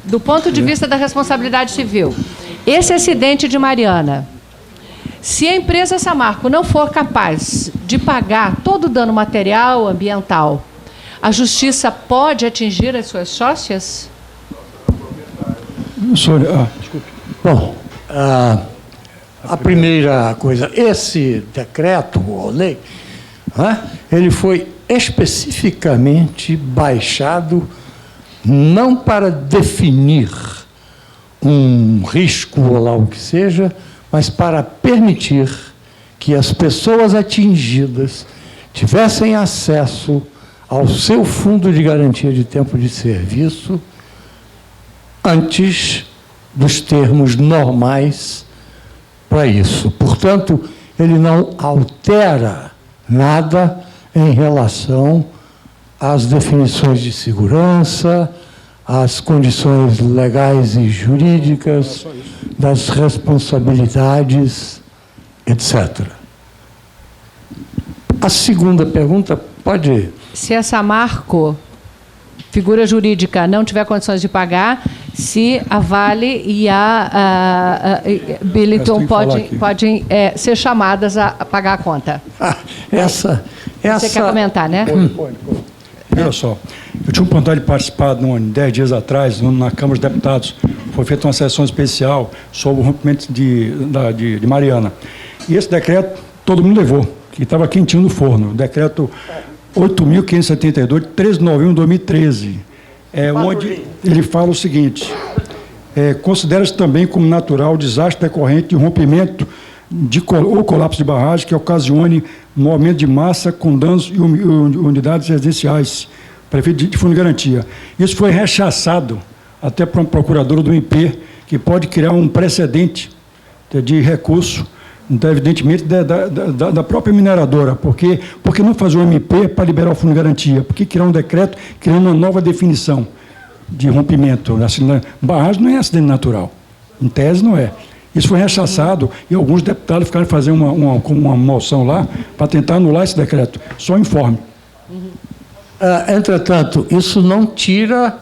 do ponto de vista da responsabilidade civil, esse acidente de Mariana, se a empresa Samarco não for capaz de pagar todo o dano material, ambiental, a justiça pode atingir as suas sócias? Desculpe. Bom, a primeira coisa, esse decreto ou lei, ele foi especificamente baixado não para definir um risco ou lá o que seja, mas para permitir que as pessoas atingidas tivessem acesso ao seu fundo de garantia de tempo de serviço antes dos termos normais para isso. Portanto, ele não altera nada em relação às definições de segurança, às condições legais e jurídicas, das responsabilidades, etc. A segunda pergunta pode... Se a Samarco, figura jurídica, não tiver condições de pagar, se a Vale e a Billiton podem ser chamadas a pagar a conta. Você quer comentar, né? Pode. Olha só, eu tive a oportunidade de participar, 10 dias atrás, na Câmara dos Deputados, foi feita uma sessão especial sobre o rompimento de Mariana. E esse decreto, todo mundo levou, que estava quentinho no forno, o decreto 8.572, de 13 de novembro de 2013, onde ele fala o seguinte: considera-se também como natural o desastre decorrente de rompimento ou colapso de barragem que ocasione movimento de massa com danos e unidades residenciais, prefeito de fundo de garantia. Isso foi rechaçado até por uma procuradora do MP, que pode criar um precedente de recurso, então, evidentemente, da própria mineradora. Por que não fazer um MP para liberar o fundo de garantia? Por que criar um decreto criando uma nova definição de rompimento? Barragem não é acidente natural. Em tese, não é. Isso foi rechaçado e alguns deputados ficaram fazendo uma moção lá para tentar anular esse decreto. Só informe. Entretanto, isso não tira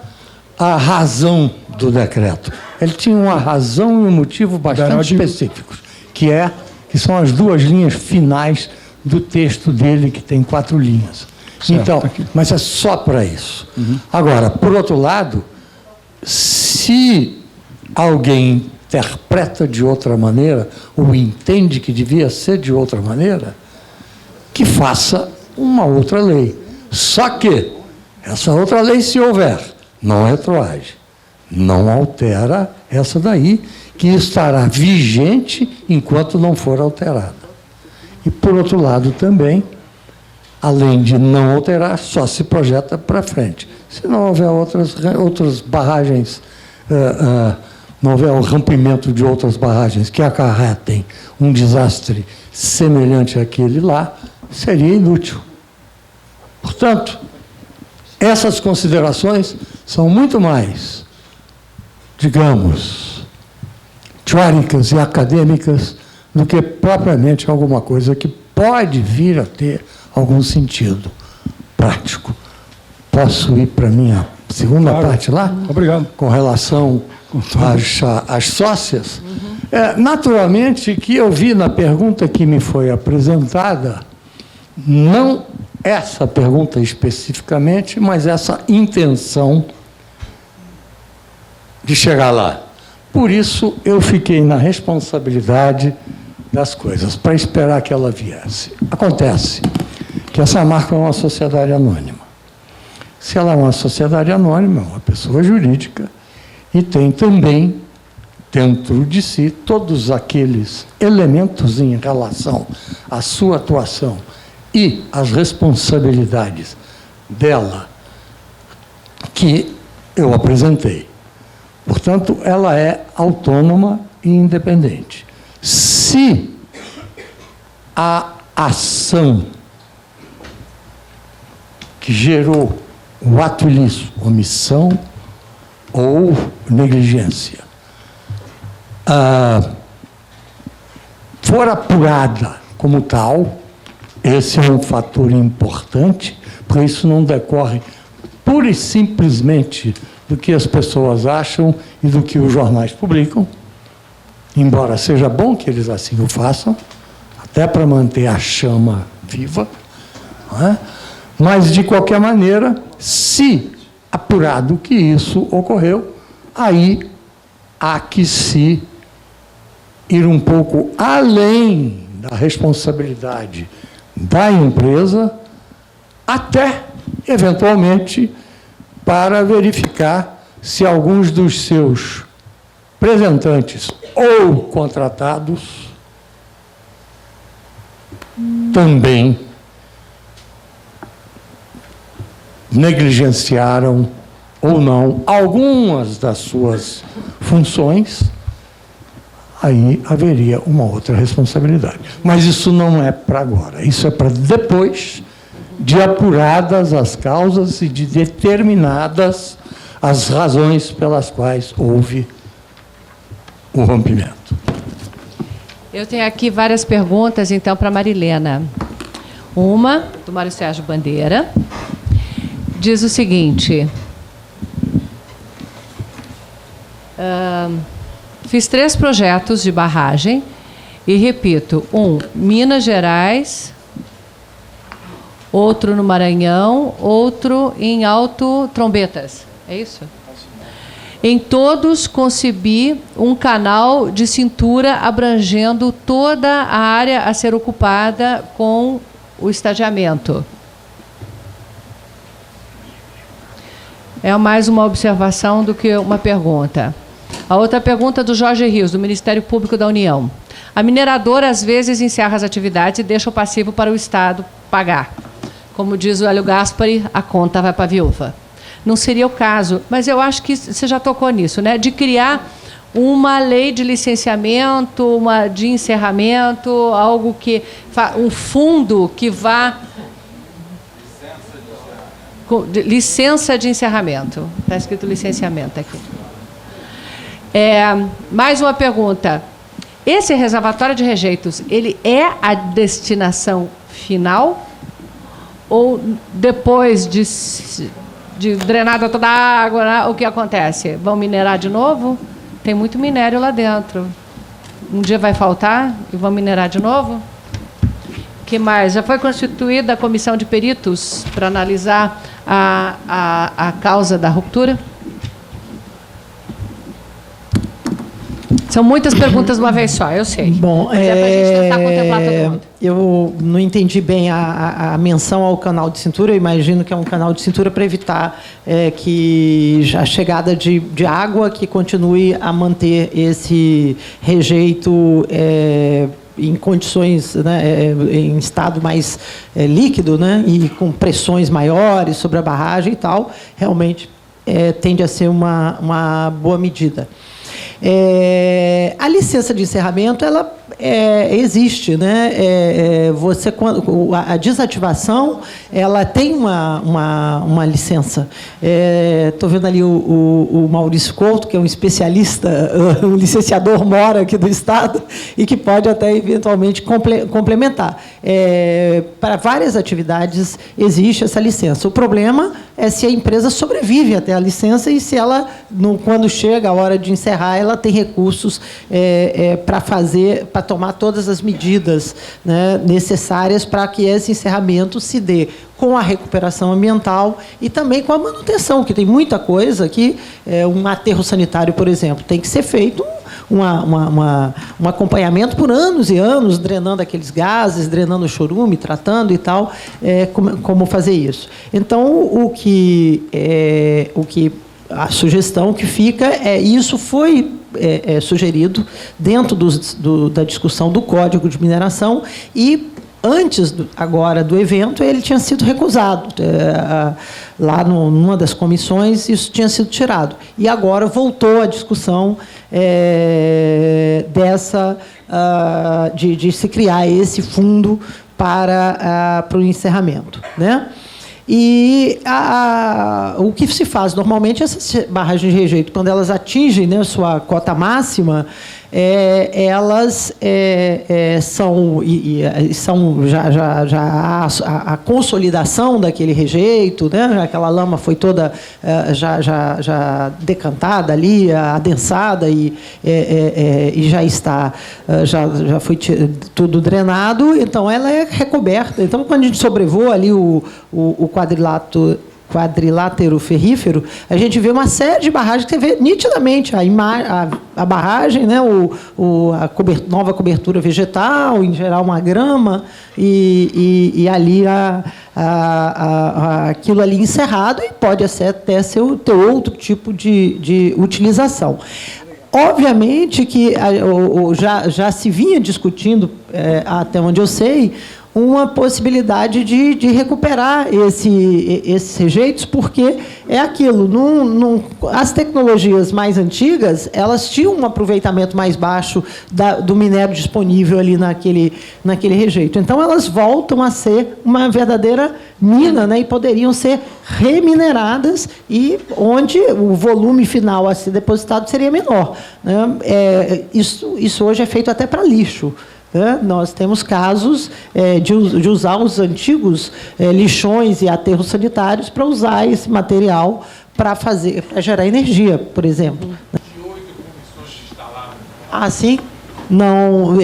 a razão do decreto. Ele tinha uma razão e um motivo bastante específicos, que são as 2 linhas finais do texto dele, que tem 4 linhas. Certo. Então, mas é só para isso. Agora, por outro lado, se alguém interpreta de outra maneira, ou entende que devia ser de outra maneira, que faça uma outra lei. Só que essa outra lei, se houver, não retroage, não altera essa daí, que estará vigente enquanto não for alterada. E, por outro lado, também, além de não alterar, só se projeta para frente. Se não houver outras barragens, não houver o rompimento de outras barragens que acarretem um desastre semelhante àquele lá, seria inútil. Portanto, essas considerações são muito mais, digamos, teóricas e acadêmicas do que propriamente alguma coisa que pode vir a ter algum sentido prático. Posso ir para a minha segunda parte lá? Obrigado. Com relação às sócias? Naturalmente que eu vi na pergunta que me foi apresentada, não essa pergunta especificamente, mas essa intenção de chegar lá. Por isso, eu fiquei na responsabilidade das coisas, para esperar que ela viesse. Acontece que a Samarco é uma sociedade anônima. Se ela é uma sociedade anônima, é uma pessoa jurídica, e tem também, dentro de si, todos aqueles elementos em relação à sua atuação e às responsabilidades dela que eu apresentei. Portanto, ela é autônoma e independente. Se a ação que gerou o ato ilícito, omissão ou negligência, for apurada como tal, esse é um fator importante, porque isso não decorre pura e simplesmente do que as pessoas acham e do que os jornais publicam, embora seja bom que eles assim o façam, até para manter a chama viva, não é? Mas, de qualquer maneira, se apurado que isso ocorreu, aí há que se ir um pouco além da responsabilidade da empresa, até, eventualmente, para verificar se alguns dos seus representantes ou contratados também negligenciaram ou não algumas das suas funções, aí haveria uma outra responsabilidade. Mas isso não é para agora, isso é para depois de apuradas as causas e de determinadas as razões pelas quais houve o rompimento. Eu tenho aqui várias perguntas, então, para a Marilena. Uma, do Mário Sérgio Bandeira, diz o seguinte: fiz 3 projetos de barragem e, repito, Minas Gerais, outro no Maranhão, outro em Alto Trombetas. É isso? Em todos, concebi um canal de cintura abrangendo toda a área a ser ocupada com o estadiamento. É mais uma observação do que uma pergunta. A outra pergunta é do Jorge Rios, do Ministério Público da União. A mineradora, às vezes, encerra as atividades e deixa o passivo para o Estado pagar. Como diz o Hélio Gaspari, a conta vai para a viúva. Não seria o caso, mas eu acho que você já tocou nisso, né? De criar uma lei de licenciamento, de encerramento, algo que um fundo que vá licença de encerramento. Está escrito licenciamento aqui. Mais uma pergunta. Esse reservatório de rejeitos, ele é a destinação final? Ou depois de drenada toda a água, né, o que acontece? Vão minerar de novo? Tem muito minério lá dentro. Um dia vai faltar e vão minerar de novo? O que mais? Já foi constituída a comissão de peritos para analisar a causa da ruptura? São muitas perguntas de uma vez só, eu sei. Bom, mas é para a gente tentar contemplar todo mundo. Eu não entendi bem a menção ao canal de cintura. Eu imagino que é um canal de cintura para evitar que a chegada de água que continue a manter esse rejeito em condições, né, em estado mais líquido, né, e com pressões maiores sobre a barragem e tal, realmente tende a ser uma boa medida. A licença de encerramento, ela existe, né? A desativação, ela tem uma licença. Estou vendo ali o Maurício Couto, que é um especialista, um licenciador mora aqui do Estado, e que pode até, eventualmente, complementar. Para várias atividades existe essa licença. O problema é se a empresa sobrevive até a licença e se ela, quando chega a hora de encerrar, ela tem recursos para tomar todas as medidas, né, necessárias para que esse encerramento se dê com a recuperação ambiental e também com a manutenção, que tem muita coisa que, um aterro sanitário, por exemplo, tem que ser feito um acompanhamento por anos e anos, drenando aqueles gases, drenando o chorume, tratando e tal, como fazer isso. Então, a sugestão que fica isso foi sugerido dentro da discussão do Código de Mineração e, antes agora do evento, ele tinha sido recusado. Lá numa das comissões, isso tinha sido tirado. E agora voltou a discussão de se criar esse fundo para o encerramento, né? E o que se faz normalmente, essas barragens de rejeito, quando elas atingem, né, sua cota máxima, elas são já a consolidação daquele rejeito, né? Aquela lama foi toda já decantada ali, adensada e já está, já foi tudo drenado, então ela é recoberta. Então, quando a gente sobrevoa ali o quadrilátero ferrífero, a gente vê uma série de barragens que você vê nitidamente a barragem, né, nova cobertura vegetal, em geral uma grama, e ali aquilo ali encerrado, e pode até ter outro tipo de utilização. Obviamente que já se vinha discutindo, até onde eu sei, uma possibilidade de recuperar esses rejeitos, porque é aquilo, as tecnologias mais antigas, elas tinham um aproveitamento mais baixo do minério disponível ali naquele rejeito. Então, elas voltam a ser uma verdadeira mina, né, e poderiam ser remineradas, e onde o volume final a ser depositado seria menor, né? Isso hoje é feito até para lixo. Nós temos casos de usar os antigos lixões e aterros sanitários para usar esse material para gerar energia, por exemplo. Ah, sim? Não,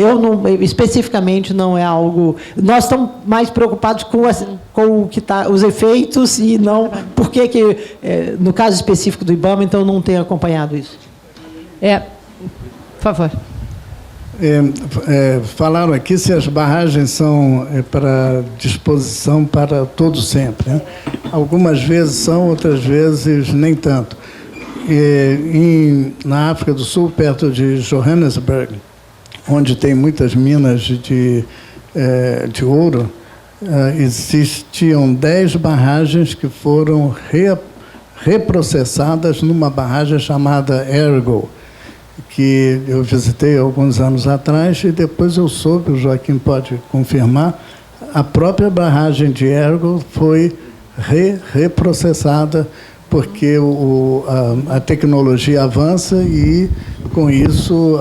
especificamente não é algo. Nós estamos mais preocupados com o que os efeitos, e não porque no caso específico do IBAMA, então não tenho acompanhado isso. Por favor. Falaram aqui se as barragens são para disposição para todo sempre, né? Algumas vezes são, outras vezes nem tanto. Na África do Sul, perto de Johannesburg, onde tem muitas minas de ouro, existiam 10 barragens que foram reprocessadas numa barragem chamada Ergo, que eu visitei alguns anos atrás, e depois eu soube, o Joaquim pode confirmar, a própria barragem de Ergo foi reprocessada, porque a tecnologia avança e, com isso,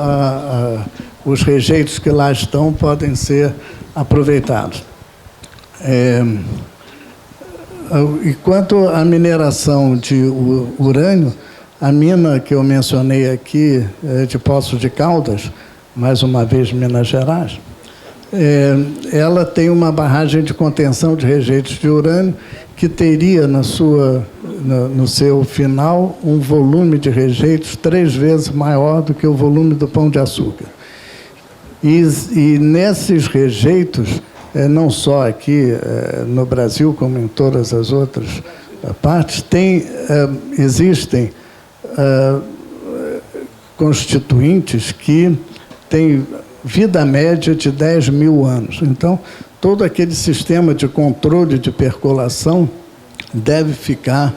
os rejeitos que lá estão podem ser aproveitados. E quanto à mineração de urânio, a mina que eu mencionei aqui, de Poços de Caldas, mais uma vez Minas Gerais, ela tem uma barragem de contenção de rejeitos de urânio que teria no seu final um volume de rejeitos 3 vezes maior do que o volume do Pão de Açúcar. E nesses rejeitos, não só aqui no Brasil, como em todas as outras partes, existem constituintes que têm vida média de 10 mil anos. Então, todo aquele sistema de controle de percolação deve ficar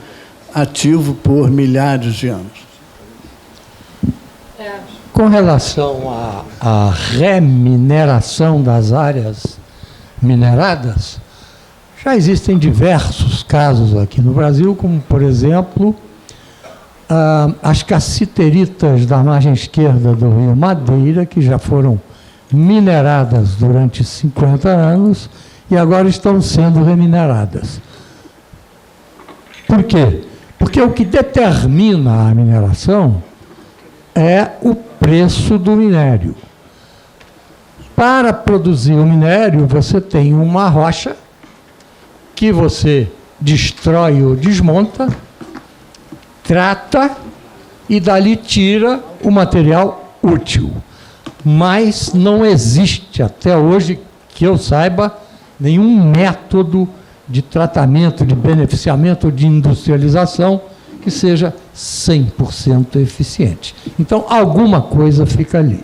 ativo por milhares de anos. Com relação à remineração das áreas mineradas, já existem diversos casos aqui no Brasil, como, por exemplo, as cassiteritas da margem esquerda do Rio Madeira, que já foram mineradas durante 50 anos e agora estão sendo remineradas. Por quê? Porque o que determina a mineração é o preço do minério. Para produzir o minério, você tem uma rocha que você destrói ou desmonta, trata e dali tira o material útil. Mas não existe, até hoje, que eu saiba, nenhum método de tratamento, de beneficiamento, de industrialização que seja 100% eficiente. Então, alguma coisa fica ali.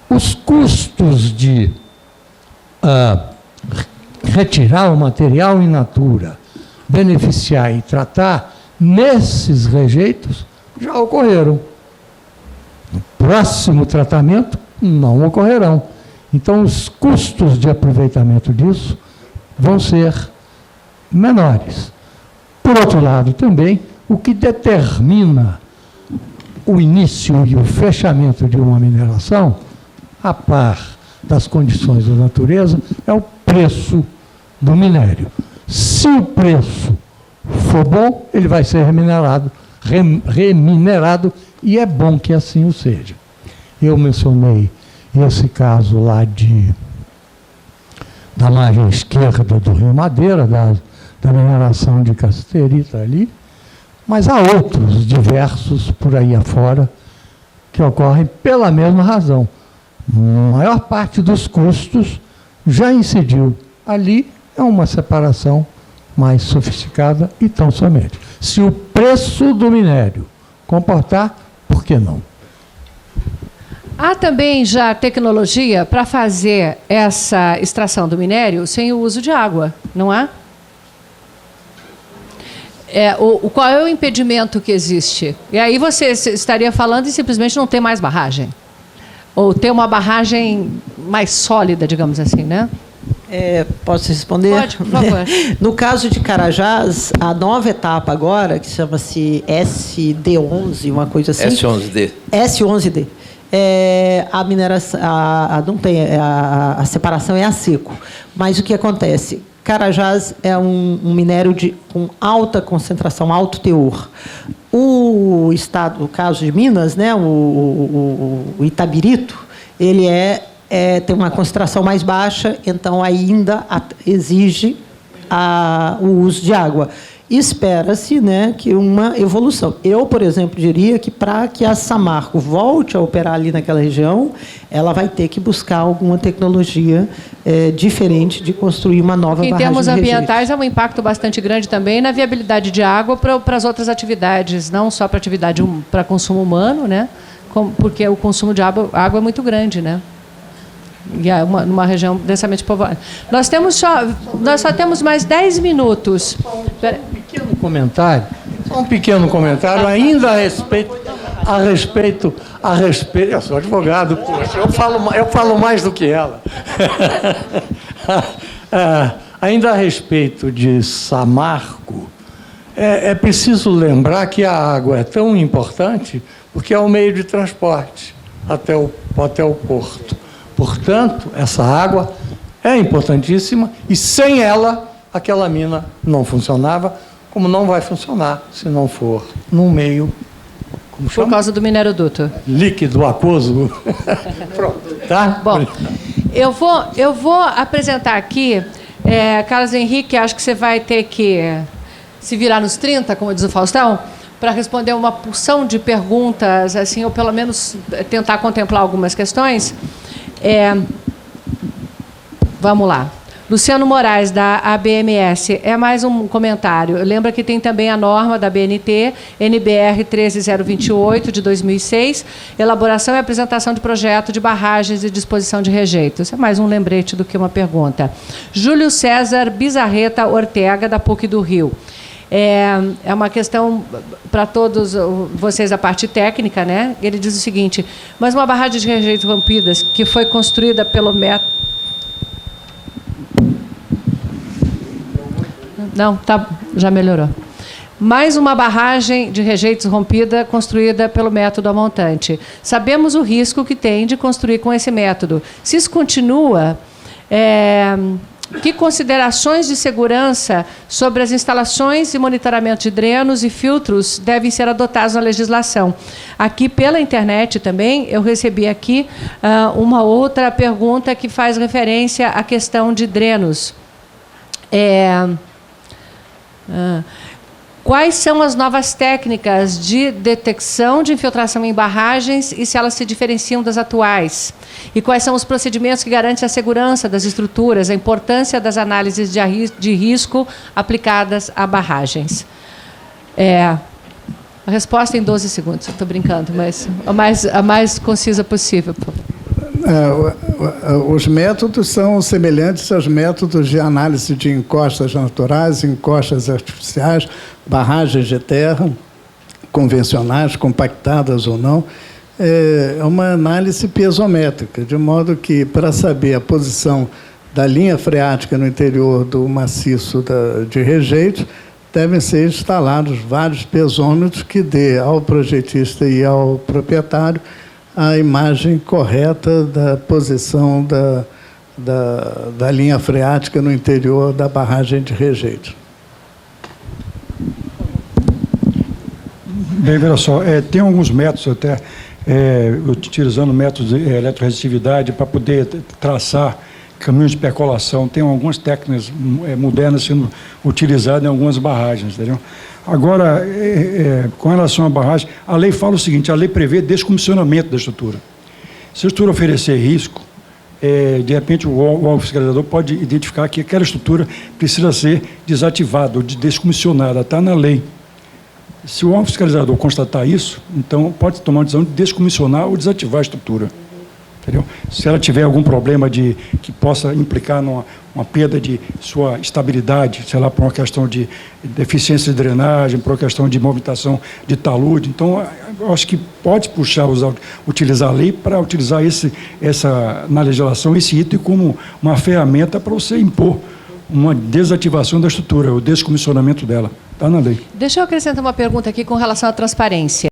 Os custos de retirar o material in natura, beneficiar e tratar nesses rejeitos já ocorreram. No próximo tratamento, não ocorrerão. Então, os custos de aproveitamento disso vão ser menores. Por outro lado, também, o que determina o início e o fechamento de uma mineração, a par das condições da natureza, é o preço do minério. Se o preço for bom, ele vai ser reminerado, e é bom que assim o seja. Eu mencionei esse caso lá da margem esquerda do Rio Madeira, da mineração de cassiterita ali, mas há outros diversos por aí afora que ocorrem pela mesma razão. A maior parte dos custos já incidiu. Ali é uma separação mais sofisticada e tão somente. Se o preço do minério comportar, por que não? Há também já tecnologia para fazer essa extração do minério sem o uso de água, não há? Qual é o impedimento que existe? E aí você estaria falando em simplesmente não ter mais barragem. Ou ter uma barragem mais sólida, digamos assim, né? Posso responder? Pode, por favor. No caso de Carajás, a nova etapa agora, que chama-se SD11, uma coisa assim. S11D. S11D. A mineração, não tem, a separação é a seco. Mas o que acontece? Carajás é um minério com alta concentração, alto teor. O estado, o caso de Minas, né, o Itabirito, ele tem uma concentração mais baixa, então ainda exige o uso de água. Espera-se, né, que uma evolução. Eu, por exemplo, diria que para que a Samarco volte a operar ali naquela região, ela vai ter que buscar alguma tecnologia diferente de construir uma nova barragem. Em termos ambientais, há um impacto bastante grande também na viabilidade de água para as outras atividades, não só para atividade para consumo humano, né, porque o consumo de água é muito grande, né? E é numa região densamente povoada. Nós só temos mais 10 minutos. Um pequeno comentário ainda a respeito. Eu sou advogado, poxa, eu falo mais do que ela. Ainda a respeito de Samarco, é preciso lembrar que a água é tão importante porque é o meio de transporte até o porto. Portanto, essa água é importantíssima e sem ela, aquela mina não funcionava, como não vai funcionar se não for num meio, como chama? Por causa do mineroduto. Líquido, aquoso. Pronto, tá? Bom, eu vou apresentar aqui, Carlos Henrique, acho que você vai ter que se virar nos 30, como diz o Faustão, para responder uma porção de perguntas, assim, ou pelo menos tentar contemplar algumas questões. Vamos lá. Luciano Moraes, da ABMS, mais um comentário. Lembra que tem também a norma da BNT, NBR 13028, de 2006, elaboração e apresentação de projeto de barragens e disposição de rejeitos. É mais um lembrete do que uma pergunta. Júlio César Bizarreta Ortega, da PUC do Rio. É uma questão para todos vocês da parte técnica, né? Ele diz o seguinte: mas uma barragem de rejeitos rompidas que foi construída pelo método... Não, tá, já melhorou. Mais uma barragem de rejeitos rompida construída pelo método amontante. Sabemos o risco que tem de construir com esse método. Se isso continua... Que considerações de segurança sobre as instalações e monitoramento de drenos e filtros devem ser adotados na legislação? Aqui, pela internet também, eu recebi aqui uma outra pergunta que faz referência à questão de drenos. Quais são as novas técnicas de detecção de infiltração em barragens e se elas se diferenciam das atuais? E quais são os procedimentos que garantem a segurança das estruturas, a importância das análises de risco aplicadas a barragens? A resposta em 12 segundos. Estou brincando, mas a mais concisa possível. Os métodos são semelhantes aos métodos de análise de encostas naturais, encostas artificiais, barragens de terra, convencionais, compactadas ou não. É uma análise piezométrica, de modo que, para saber a posição da linha freática no interior do maciço de rejeito, devem ser instalados vários pesômetros que dê ao projetista e ao proprietário a imagem correta da posição da linha freática no interior da barragem de rejeito. Bem, veja só, tem alguns métodos até, utilizando métodos de eletroresistitividade para poder traçar caminhos de percolação. Tem algumas técnicas modernas sendo utilizadas em algumas barragens, entendeu? Agora, com relação à barragem, a lei fala o seguinte, a lei prevê descomissionamento da estrutura. Se a estrutura oferecer risco, de repente o órgão fiscalizador pode identificar que aquela estrutura precisa ser desativada ou descomissionada, está na lei. Se o órgão fiscalizador constatar isso, então pode tomar uma decisão de descomissionar ou desativar a estrutura. Entendeu? Se ela tiver algum problema que possa implicar numa perda de sua estabilidade, sei lá, por uma questão de deficiência de drenagem, por uma questão de movimentação de talude, então eu acho que pode utilizar a lei para utilizar na legislação esse item como uma ferramenta para você impor uma desativação da estrutura, o descomissionamento dela. Está na lei. Deixa eu acrescentar uma pergunta aqui com relação à transparência.